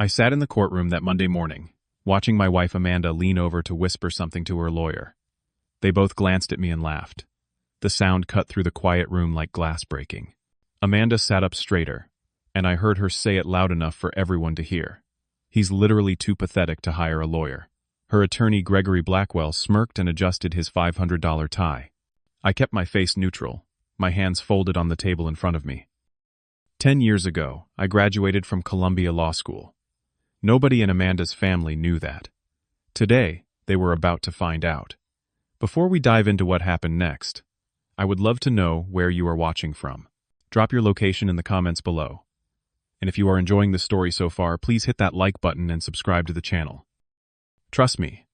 I sat in the courtroom that Monday morning, watching my wife Amanda lean over to whisper something to her lawyer. They both glanced at me and laughed. The sound cut through the quiet room like glass breaking. Amanda sat up straighter, and I heard her say it loud enough for everyone to hear. He's literally too pathetic to hire a lawyer. Her attorney Gregory Blackwell smirked and adjusted his $500 tie. I kept my face neutral, my hands folded on the table in front of me. 10 years ago, I graduated from Columbia Law School. Nobody in Amanda's family knew that. Today, they were about to find out. Before we dive into what happened next, I would love to know where you are watching from. Drop your location in the comments below. And if you are enjoying the story so far, please hit that like button and subscribe to the channel. Trust me,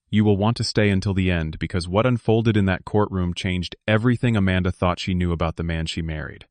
you will want to stay until the end because what unfolded in that courtroom changed everything Amanda thought she knew about the man she married.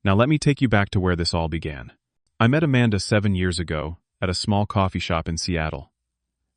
Now let me take you back to where this all began. I met Amanda 7 years ago at a small coffee shop in Seattle.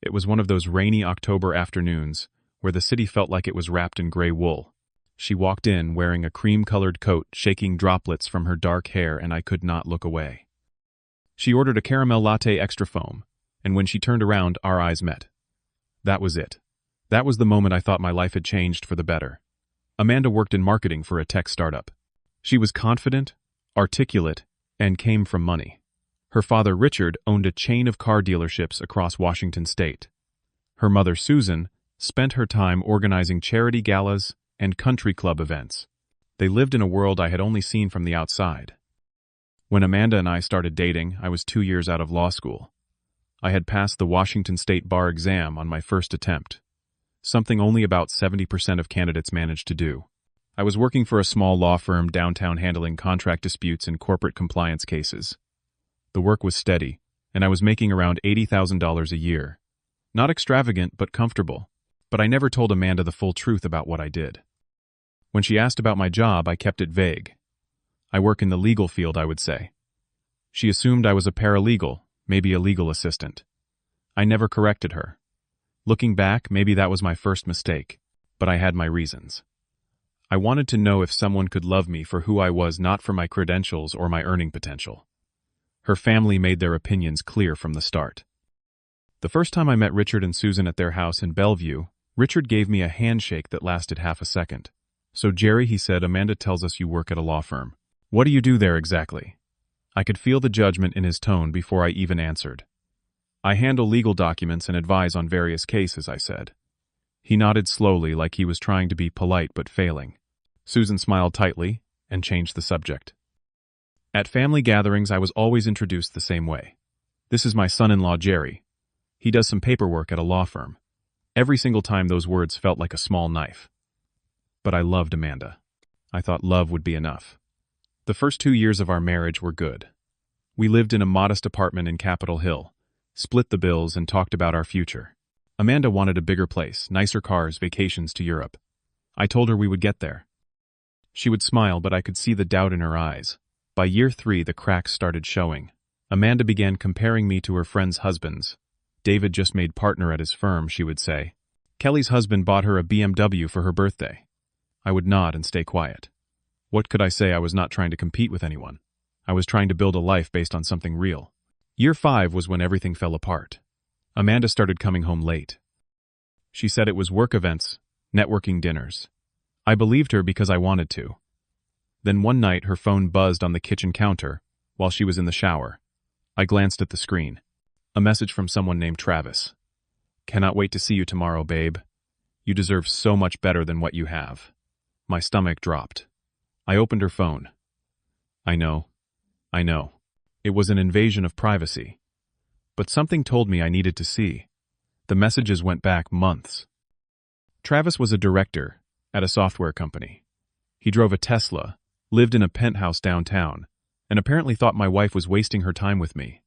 It was one of those rainy October afternoons where the city felt like it was wrapped in gray wool. She walked in wearing a cream-colored coat, shaking droplets from her dark hair, and I could not look away. She ordered a caramel latte extra foam, and when she turned around, our eyes met. That was it. That was the moment I thought my life had changed for the better. Amanda worked in marketing for a tech startup. She was confident, articulate, and came from money. Her father, Richard, owned a chain of car dealerships across Washington state. Her mother, Susan, spent her time organizing charity galas and country club events. They lived in a world I had only seen from the outside. When Amanda and I started dating, I was 2 years out of law school. I had passed the Washington State Bar exam on my first attempt, something only about 70% of candidates managed to do. I was working for a small law firm downtown handling contract disputes and corporate compliance cases. The work was steady, and I was making around $80,000 a year. Not extravagant, but comfortable. But I never told Amanda the full truth about what I did. When she asked about my job, I kept it vague. I work in the legal field, I would say. She assumed I was a paralegal, maybe a legal assistant. I never corrected her. Looking back, maybe that was my first mistake, but I had my reasons. I wanted to know if someone could love me for who I was, not for my credentials or my earning potential. Her family made their opinions clear from the start. The first time I met Richard and Susan at their house in Bellevue, Richard gave me a handshake that lasted half a second. "So Jerry," he said, "Amanda tells us you work at a law firm. What do you do there exactly?" I could feel the judgment in his tone before I even answered. "I handle legal documents and advise on various cases," I said. He nodded slowly like he was trying to be polite but failing. Susan smiled tightly and changed the subject. At family gatherings, I was always introduced the same way. "This is my son-in-law, Jerry. He does some paperwork at a law firm." Every single time those words felt like a small knife. But I loved Amanda. I thought love would be enough. The first 2 years of our marriage were good. We lived in a modest apartment in Capitol Hill, split the bills, and talked about our future. Amanda wanted a bigger place, nicer cars, vacations to Europe. I told her we would get there. She would smile, but I could see the doubt in her eyes. By year 3, the cracks started showing. Amanda began comparing me to her friends' husbands. "David just made partner at his firm," she would say. "Kelly's husband bought her a BMW for her birthday." I would nod and stay quiet. What could I say? I was not trying to compete with anyone. I was trying to build a life based on something real. Year 5 was when everything fell apart. Amanda started coming home late. She said it was work events, networking dinners. I believed her because I wanted to. Then one night her phone buzzed on the kitchen counter while she was in the shower. I glanced at the screen. A message from someone named Travis. "Cannot wait to see you tomorrow, babe. You deserve so much better than what you have." My stomach dropped. I opened her phone. I know. It was an invasion of privacy. But something told me I needed to see. The messages went back months. Travis was a director at a software company. He drove a Tesla, lived in a penthouse downtown, and apparently thought my wife was wasting her time with me.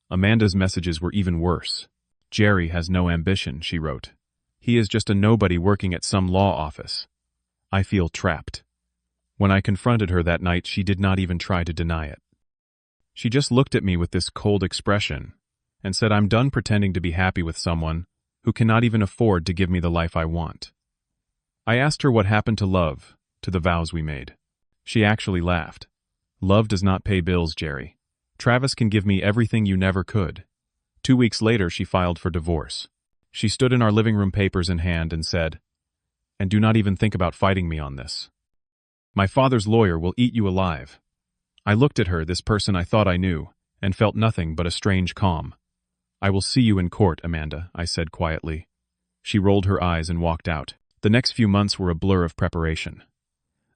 Amanda's messages were even worse. "Jerry has no ambition," she wrote. "He is just a nobody working at some law office. I feel trapped." When I confronted her that night, she did not even try to deny it. She just looked at me with this cold expression and said, "I'm done pretending to be happy with someone who cannot even afford to give me the life I want." I asked her what happened to love, to the vows we made. She actually laughed. "Love does not pay bills, Jerry. Travis can give me everything you never could." 2 weeks later, she filed for divorce. She stood in our living room, papers in hand, and said, "And do not even think about fighting me on this. My father's lawyer will eat you alive." I looked at her, this person I thought I knew, and felt nothing but a strange calm. "I will see you in court, Amanda," I said quietly. She rolled her eyes and walked out. The next few months were a blur of preparation.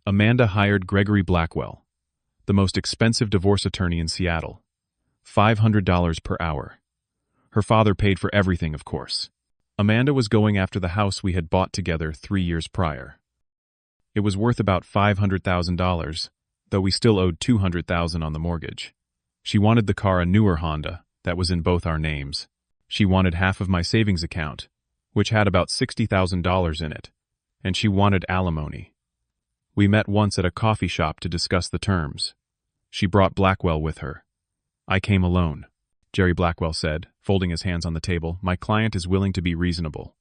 Amanda hired Gregory Blackwell, the most expensive divorce attorney in Seattle. $500 per hour. Her father paid for everything, of course. Amanda was going after the house we had bought together 3 years prior. It was worth about $500,000, though we still owed $200,000 on the mortgage. She wanted the car, a newer Honda, that was in both our names. She wanted half of my savings account, which had about $60,000 in it, and she wanted alimony. We met once at a coffee shop to discuss the terms. She brought Blackwell with her. I came alone. Jerry Blackwell said, folding his hands on the table, "My client is willing to be reasonable,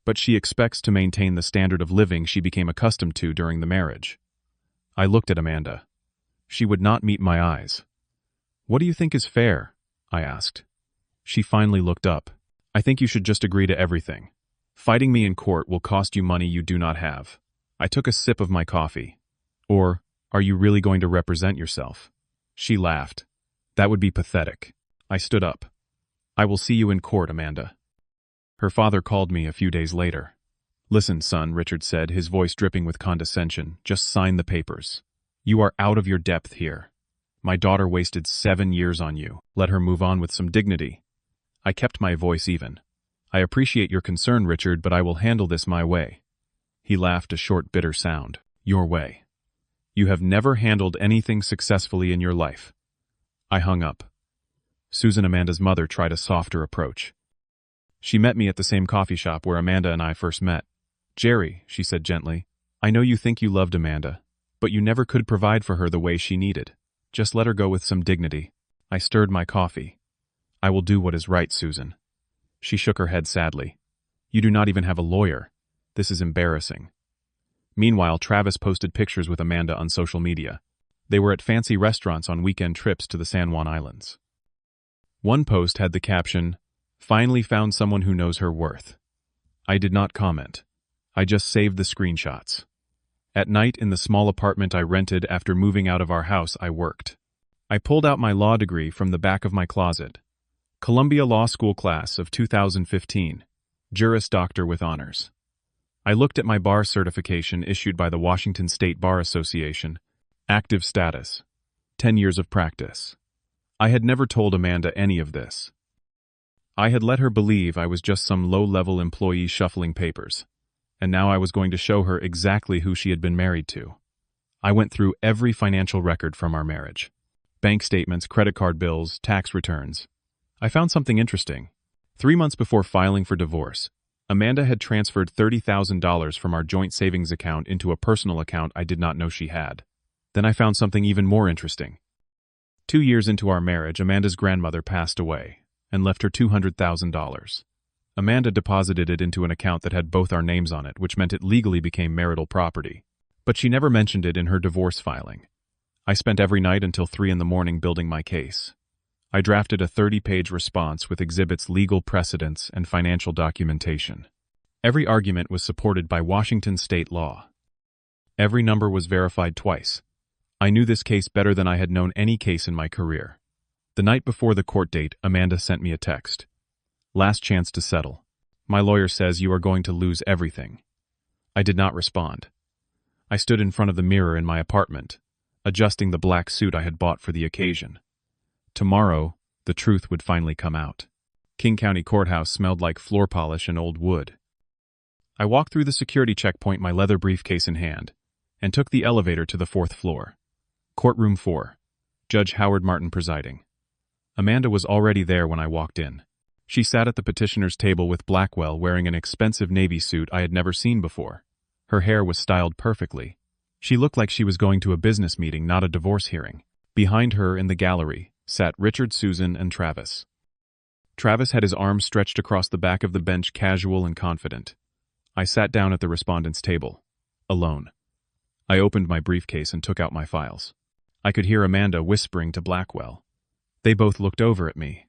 but she expects to maintain the standard of living she became accustomed to during the marriage." I looked at Amanda. She would not meet my eyes. "What do you think is fair?" I asked. She finally looked up. "I think you should just agree to everything. Fighting me in court will cost you money you do not have." I took a sip of my coffee. "Or, are you really going to represent yourself?" She laughed. "That would be pathetic." I stood up. "I will see you in court, Amanda." Her father called me a few days later. "Listen, son," Richard said, his voice dripping with condescension, "just sign the papers. You are out of your depth here. My daughter wasted 7 years on you. Let her move on with some dignity." I kept my voice even. "I appreciate your concern, Richard, but I will handle this my way." He laughed, a short, bitter sound. "Your way. You have never handled anything successfully in your life." I hung up. Susan, Amanda's mother, tried a softer approach. She met me at the same coffee shop where Amanda and I first met. "Jerry," she said gently, "I know you think you loved Amanda, but you never could provide for her the way she needed. Just let her go with some dignity." I stirred my coffee. "I will do what is right, Susan." She shook her head sadly. "You do not even have a lawyer. This is embarrassing." Meanwhile, Travis posted pictures with Amanda on social media. They were at fancy restaurants on weekend trips to the San Juan Islands. One post had the caption, "Finally found someone who knows her worth." I did not comment. I just saved the screenshots. At night, in the small apartment I rented after moving out of our house, I worked. I pulled out my law degree from the back of my closet. Columbia Law School class of 2015. Juris Doctor with honors. I looked at my bar certification issued by the Washington State Bar Association. Active status. 10 years of practice. I had never told Amanda any of this. I had let her believe I was just some low-level employee shuffling papers, and now I was going to show her exactly who she had been married to. I went through every financial record from our marriage. Bank statements, credit card bills, tax returns. I found something interesting. 3 months before filing for divorce, Amanda had transferred $30,000 from our joint savings account into a personal account I did not know she had. Then I found something even more interesting. 2 years into our marriage, Amanda's grandmother passed away and left her $200,000. Amanda deposited it into an account that had both our names on it, which meant it legally became marital property. But she never mentioned it in her divorce filing. I spent every night until 3 a.m. building my case. I drafted a 30-page response with exhibits, legal precedents, and financial documentation. Every argument was supported by Washington state law. Every number was verified twice. I knew this case better than I had known any case in my career. The night before the court date, Amanda sent me a text. "Last chance to settle. My lawyer says you are going to lose everything." I did not respond. I stood in front of the mirror in my apartment, adjusting the black suit I had bought for the occasion. Tomorrow, the truth would finally come out. King County Courthouse smelled like floor polish and old wood. I walked through the security checkpoint, my leather briefcase in hand, and took the elevator to the 4th floor. Courtroom 4. Judge Howard Martin presiding. Amanda was already there when I walked in. She sat at the petitioner's table with Blackwell, wearing an expensive navy suit I had never seen before. Her hair was styled perfectly. She looked like she was going to a business meeting, not a divorce hearing. Behind her, in the gallery, sat Richard, Susan, and Travis. Travis had his arms stretched across the back of the bench, casual and confident. I sat down at the respondent's table, alone. I opened my briefcase and took out my files. I could hear Amanda whispering to Blackwell. They both looked over at me.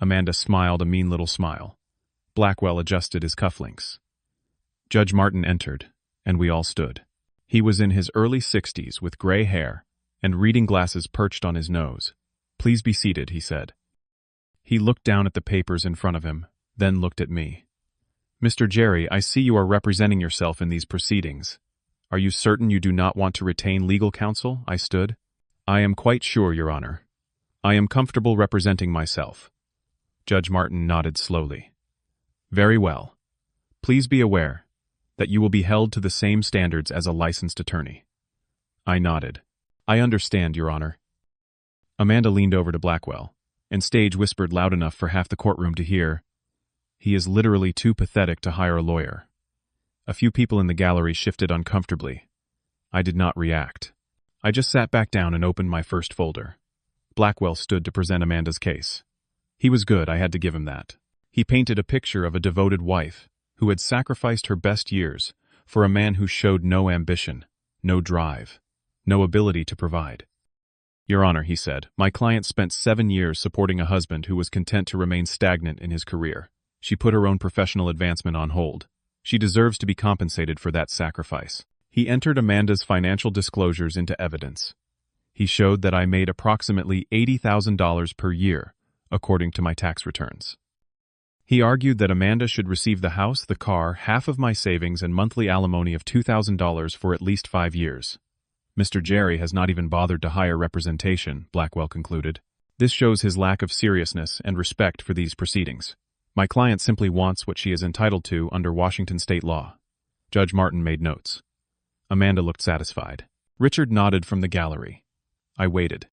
Amanda smiled a mean little smile. Blackwell adjusted his cufflinks. Judge Martin entered, and we all stood. He was in his early 60s with gray hair and reading glasses perched on his nose. "Please be seated," he said. He looked down at the papers in front of him, then looked at me. "Mr. Jerry, I see you are representing yourself in these proceedings. Are you certain you do not want to retain legal counsel?" I stood. "I am quite sure, Your Honor. I am comfortable representing myself." Judge Martin nodded slowly. "Very well. Please be aware that you will be held to the same standards as a licensed attorney." I nodded. "I understand, Your Honor." Amanda leaned over to Blackwell, and stage whispered loud enough for half the courtroom to hear, "He is literally too pathetic to hire a lawyer." A few people in the gallery shifted uncomfortably. I did not react. I just sat back down and opened my first folder. Blackwell stood to present Amanda's case. He was good, I had to give him that. He painted a picture of a devoted wife who had sacrificed her best years for a man who showed no ambition, no drive, no ability to provide. "Your Honor," he said, "my client spent 7 years supporting a husband who was content to remain stagnant in his career. She put her own professional advancement on hold. She deserves to be compensated for that sacrifice." He entered Amanda's financial disclosures into evidence. He showed that I made approximately $80,000 per year, according to my tax returns. He argued that Amanda should receive the house, the car, half of my savings, and monthly alimony of $2,000 for at least 5 years. "Mr. Jerry has not even bothered to hire representation," Blackwell concluded. "This shows his lack of seriousness and respect for these proceedings. My client simply wants what she is entitled to under Washington state law." Judge Martin made notes. Amanda looked satisfied. Richard nodded from the gallery. I waited.